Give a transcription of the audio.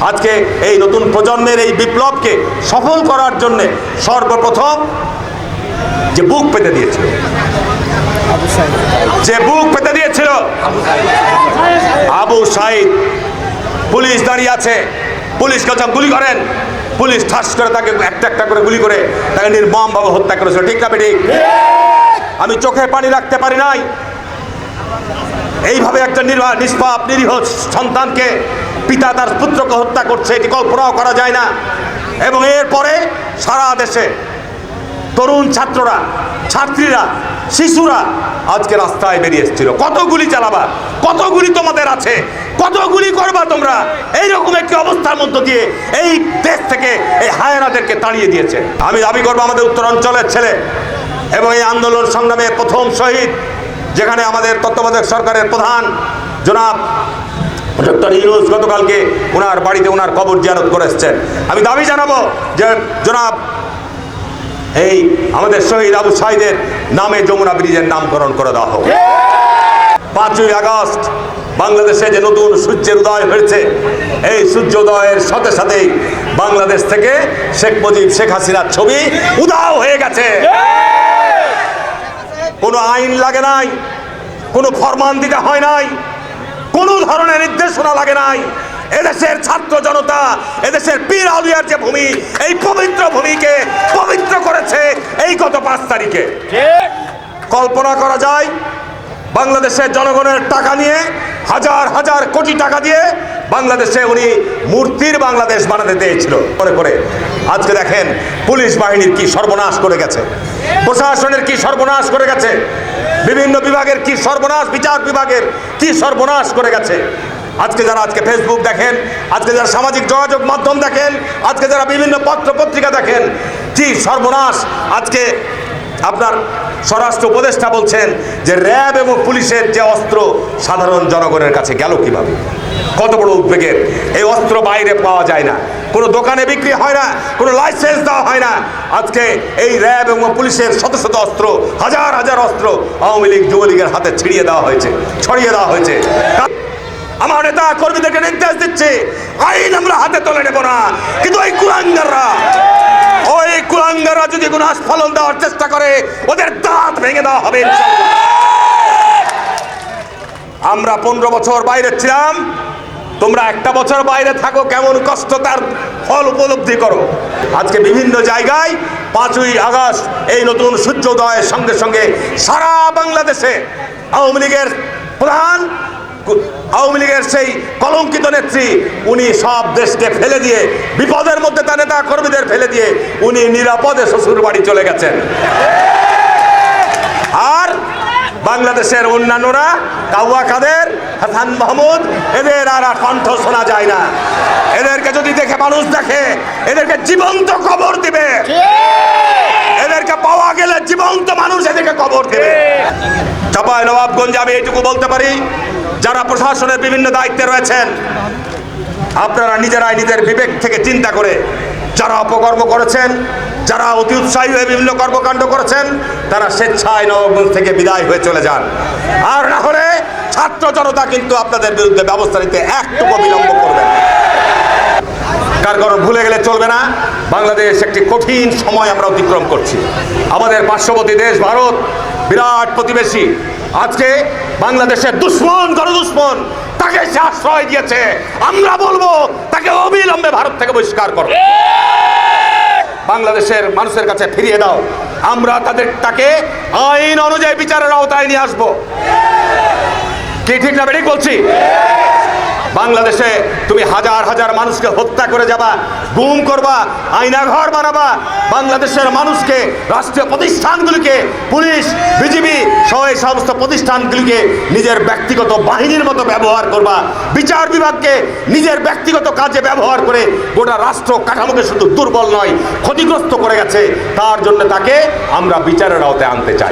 আজকে এই নতুন প্রজন্মের এই বিপ্লবকে সফল করার জন্য সর্বপ্রথম যে বুক পেতে দিয়েছিল, আবু সাঈদ। পুলিশ দাঁড়িয়ে আছে, পুলিশ কাছে গুলি করেন, পুলিশ ঠাস করে তাকে একটা একটা করে গুলি করে তাকে নির্মমভাবে হত্যা করেছিল। ঠিক না বেঠিক? আমি চোখে পানি রাখতে পারি নাই। এইভাবে একটা নিষ্পাপ নিরীহ সন্তানকে পিতা তার পুত্রকে হত্যা করছে, এটি কল্পনাও করা যায় না। এবং এরপরে সারা দেশে তরুণ ছাত্ররা, ছাত্রীরা, শিশুরা আজকে রাস্তায় বেরিয়ে এসেছিল। কত গুলি চালাবা, কত গুলি তোমাদের আছে, কত গুলি করবা তোমরা? এইরকম একটি অবস্থার মধ্য দিয়ে এই দেশ থেকে এই হায়নাদেরকে তাড়িয়ে দিয়েছে। আমি দাবি করবো আমাদের উত্তরাঞ্চলের ছেলে এবং এই আন্দোলন সংগ্রামের প্রথম শহীদ, যেখানে আমাদের তত্ত্বাবধায়ক সরকারের প্রধান জনাব ডক্টর ইউনূস গতকালকে ওনার বাড়িতে ওনার কবর জিয়ারত করে এসেছেন। আমি দাবি জানাবো যে জনাব এই আমাদের শহীদ আবু সাঈদের নামে যমুনা ব্রিজের নামকরণ করে দেওয়া হোক। 5ই আগস্ট বাংলাদেশে যে নতুন সূর্যের উদয় হয়েছে, এই সূর্য উদয়ের সাথে সাথেই বাংলাদেশ থেকে শেখ মুজিব, শেখ হাসিনার ছবি উধাও হয়ে গেছে। কোনো আইন লাগে নাই, কোনো ফরমান দিতে হয় নাই, কোনো ধরনের নির্দেশনা লাগে নাই। এদেশের ছাত্র জনতা, এদেশের পীর আউলিয়ার যে ভূমি, এই পবিত্র ভূমিকে পবিত্র করেছে এই গত 5 তারিখে। কল্পনা করা যায় বাংলাদেশের জনগণের টাকা নিয়ে, হাজার হাজার কোটি টাকা দিয়ে বাংলাদেশে উনি মূর্তির বাংলাদেশ বানাতে চেয়েছিল মনে করে। আজকে দেখেন পুলিশ বাহিনীর কি সর্বনাশ করে গেছে, প্রশাসনের কি সর্বনাশ করে গেছে, বিভিন্ন বিভাগের কি সর্বনাশ, বিচার বিভাগের কি সর্বনাশ করে গেছে। আজকে যারা ফেসবুক দেখেন, আজকে যারা সামাজিক যোগাযোগ মাধ্যম দেখেন, আজকে যারা বিভিন্ন পত্র পত্রিকা দেখেন, কি সর্বনাশ। আজকে আপনার স্বরাষ্ট্র উপদেষ্টা বলছেন যে র্যাব এবং পুলিশের যে অস্ত্র সাধারণ জনগণের কাছে গেল কিভাবে। কত বড় উদ্বেগের! এই অস্ত্র বাইরে পাওয়া যায় না, কোনো দোকানে বিক্রি হয় না, কোনো লাইসেন্স দেওয়া হয় না। আজকে এই র্যাব এবং পুলিশের শত শত অস্ত্র, হাজার হাজার অস্ত্র আওয়ামী লীগ যুবলীগের হাতে ছড়িয়ে দেওয়া হয়েছে। আমার নেতা কর্মীদেরকে নির্দেশ দিচ্ছে, আইন আমরা হাতে তুলে নেব না, কিন্তু ওই কুলাঙ্গাররা যদি কোনো আস্ফালন দেওয়ার চেষ্টা করে ওদের দাঁত ভেঙে দেওয়া হবে। আমরা 15 বছর বাইরে ছিলাম, তোমরা 1টা বছর বাইরে থাকো, কেমন কষ্ট তার ফল উপলব্ধি করো। আজকে বিভিন্ন জায়গায় 5ই আগস্ট এই নতুন সূর্যোদয়ের সঙ্গে সঙ্গে সারা বাংলাদেশে আওয়ামী লীগের প্রধান, আওয়ামী লীগের সেই কলঙ্কিত নেত্রী, উনি সব দেশকে ফেলে দিয়ে, বিপদের মধ্যে তার নেতা কর্মীদের ফেলে দিয়ে উনি নিরাপদে শ্বশুর বাড়ি চলে গেছেন। আর বাংলাদেশের অন্যান্যরা, কাউয়া কাদের, হাসান মাহমুদ, এদের আর কণ্ঠ শোনা যায় না। এদেরকে যদি দেখে মানুষ দেখে, এদেরকে জীবন্ত কবর দিবে। এদেরকে পাওয়া গেলে জীবন্ত মানুষ এদেরকে কবর দেবে। চাঁপাইনবাবগঞ্জে আমি এইটুকু বলতে পারি, যারা প্রশাসনের বিভিন্ন দায়িত্বে রয়েছেন, আপনারা নিজেরাই নিজের বিবেক থেকে চিন্তা করে যারা অপকর্ম করেছেন, যারা অতি উৎসাহী হয়ে বিভিন্ন কর্মকাণ্ড করেছেন, তারা স্বেচ্ছায় নবাবগঞ্জ থেকে বিদায় হয়ে চলে যান। আর না হলে ছাত্র জনতা কিন্তু আপনাদের বিরুদ্ধে ব্যবস্থা নিতে একটুকু বিলম্ব করবে না। কারণ ভুলে গেলে চলবে না, বাংলাদেশ একটি কঠিন সময় আমরা অতিক্রম করছি। আমাদের পার্শ্ববর্তী দেশ ভারত বিরাট প্রতিবেশী। আজকে বাংলাদেশের দুশ্মন, গণদুশ্মন, তাকে সে আশ্রয় দিয়েছে। আমরা বলবো তাকে অবিলম্বে ভারত থেকে বহিষ্কার করো, বাংলাদেশের মানুষের কাছে ফিরিয়ে দাও। আমরা তাকে আইন অনুযায়ী বিচারের আওতায় নিয়ে আসবো। কি ঠিক না বেঠিক বলছি? বাংলাদেশে তুমি হাজার হাজার মানুষকে হত্যা করে যাবা, গুম করবা, আয়নাঘর বানাবা, বাংলাদেশের মানুষকে, রাষ্ট্রীয় প্রতিষ্ঠানগুলিকে, পুলিশ, বিজিবি সহ এই সমস্ত প্রতিষ্ঠানগুলিকে নিজের ব্যক্তিগত বাহিনীর মতো ব্যবহার করবা, বিচার বিভাগকে নিজের ব্যক্তিগত কাজে ব্যবহার করে গোটা রাষ্ট্র কাঠামোকে শুধু দুর্বল নয়, ক্ষতিগ্রস্ত করে গেছে। তার জন্য তাকে আমরা বিচারের আওতায় আনতে চাই।